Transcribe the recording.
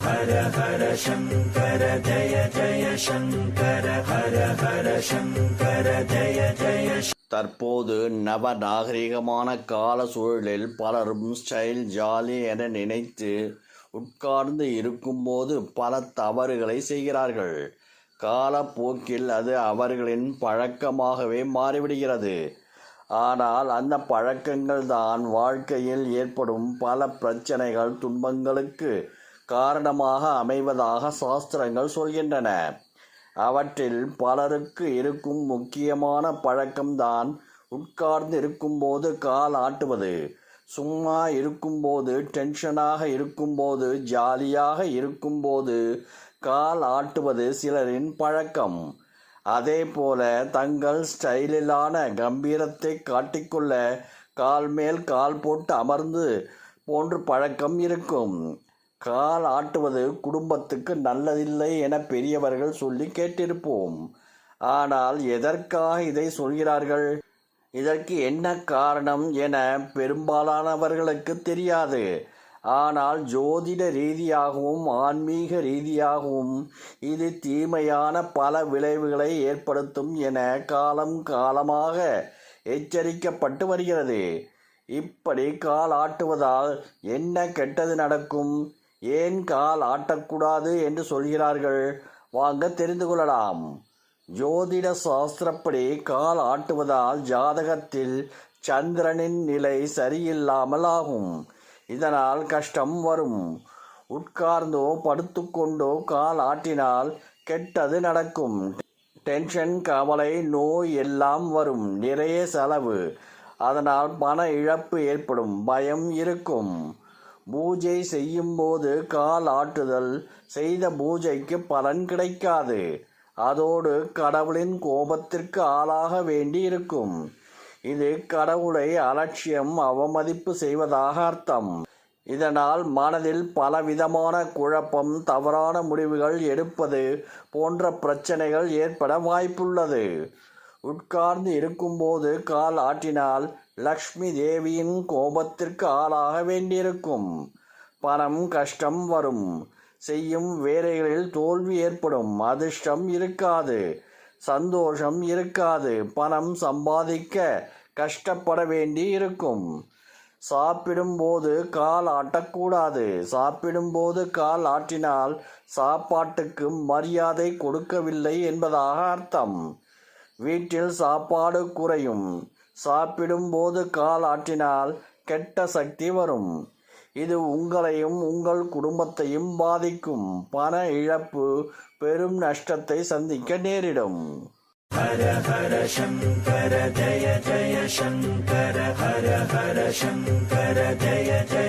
ஹர ஹர சங்கர ஜய ஜய சங்கர ஹர ஹர சங்கர ஜய ஜய. தற்போது நவ நாகரிகமான கால சூழலில் பலரும் ஸ்டைல் ஜாலி என நினைத்து உட்கார்ந்து இருக்கும்போது பல தவறுகளை செய்கிறார்கள். காலப்போக்கில் அது அவர்களின் பழக்கமாகவே மாறிவிடுகிறது. ஆனால் அந்த பழக்கங்கள் தான் வாழ்க்கையில் ஏற்படும் பல பிரச்சனைகள், துன்பங்களுக்கு காரணமாக அமைவதாக சாஸ்திரங்கள் சொல்கின்றன. அவற்றில் பலருக்கு இருக்கும் முக்கியமான பழக்கம்தான் உட்கார்ந்து இருக்கும்போது கால் ஆட்டுவது. சும்மா இருக்கும்போது, டென்ஷனாக இருக்கும்போது, ஜாலியாக இருக்கும்போது கால் ஆட்டுவது சிலரின் பழக்கம். அதே போல தங்கள் ஸ்டைலிலான கம்பீரத்தை காட்டிக்கொள்ள கால் மேல் கால் போட்டு அமர்ந்து போன்று பழக்கம் இருக்கும். கால் ஆட்டுவது குடும்பத்துக்கு நல்லதில்லை என பெரியவர்கள் சொல்லி கேட்டிருப்போம். ஆனால் எதற்காக இதை சொல்கிறார்கள், இதற்கு என்ன காரணம் என பெரும்பாலானவர்களுக்கு தெரியாது. ஆனால் ஜோதிட ரீதியாகவும் ஆன்மீக ரீதியாகவும் இது தீமையான பல விளைவுகளை ஏற்படுத்தும் என காலம் காலமாக எச்சரிக்கப்பட்டு வருகிறது. இப்படி கால் ஆட்டுவதால் என்ன கெட்டது நடக்கும், ஏன் கால் ஆட்டக்கூடாது என்று சொல்கிறார்கள், வாங்க தெரிந்து கொள்ளலாம். ஜோதிட சாஸ்திரப்படி கால் ஆட்டுவதால் ஜாதகத்தில் சந்திரனின் நிலை சரியில்லாமல் ஆகும். இதனால் கஷ்டம் வரும். உட்கார்ந்தோ படுத்துக்கொண்டோ கால் ஆட்டினால் கெட்டது நடக்கும். டென்ஷன், கவலை, நோய் எல்லாம் வரும். நிறைய செலவு, அதனால் பண இழப்பு ஏற்படும், பயம் இருக்கும். பூஜை செய்யும் போது கால் ஆட்டுதல் செய்த பூஜைக்கு பலன் கிடைக்காது. அதோடு கடவுளின் கோபத்திற்கு ஆளாக வேண்டி இருக்கும். இது கடவுளை அலட்சியம், அவமதிப்பு செய்வதாக அர்த்தம். இதனால் மனதில் பலவிதமான குழப்பம், தவறான முடிவுகள் எடுப்பது போன்ற பிரச்சனைகள் ஏற்பட வாய்ப்புள்ளது. உட்கார்ந்து இருக்கும்போது கால் ஆட்டினால் லக்ஷ்மி தேவியின் கோபத்திற்கு ஆளாக வேண்டியிருக்கும். பணம் கஷ்டம் வரும். செய்யும் வேலைகளில் தோல்வி ஏற்படும். அதிர்ஷ்டம் இருக்காது, சந்தோஷம் இருக்காது. பணம் சம்பாதிக்க கஷ்டப்பட வேண்டி இருக்கும். சாப்பிடும்போது கால் ஆட்டக்கூடாது. சாப்பிடும்போது கால் ஆட்டினால் சாப்பாட்டுக்கு மரியாதை கொடுக்கவில்லை என்பதாக அர்த்தம். வீட்டில் சாப்பாடு குறையும். சாப்பிடும்போது கால் ஆட்டினால் கெட்ட சக்தி வரும். இது உங்களையும் உங்கள் குடும்பத்தையும் பாதிக்கும். பண இழப்பு, பெரும் நஷ்டத்தை சந்திக்க நேரிடும். ஹர ஹர சங்கர ஜய ஜய சங்கர ஹர ஹர சங்கர ஜய ஜய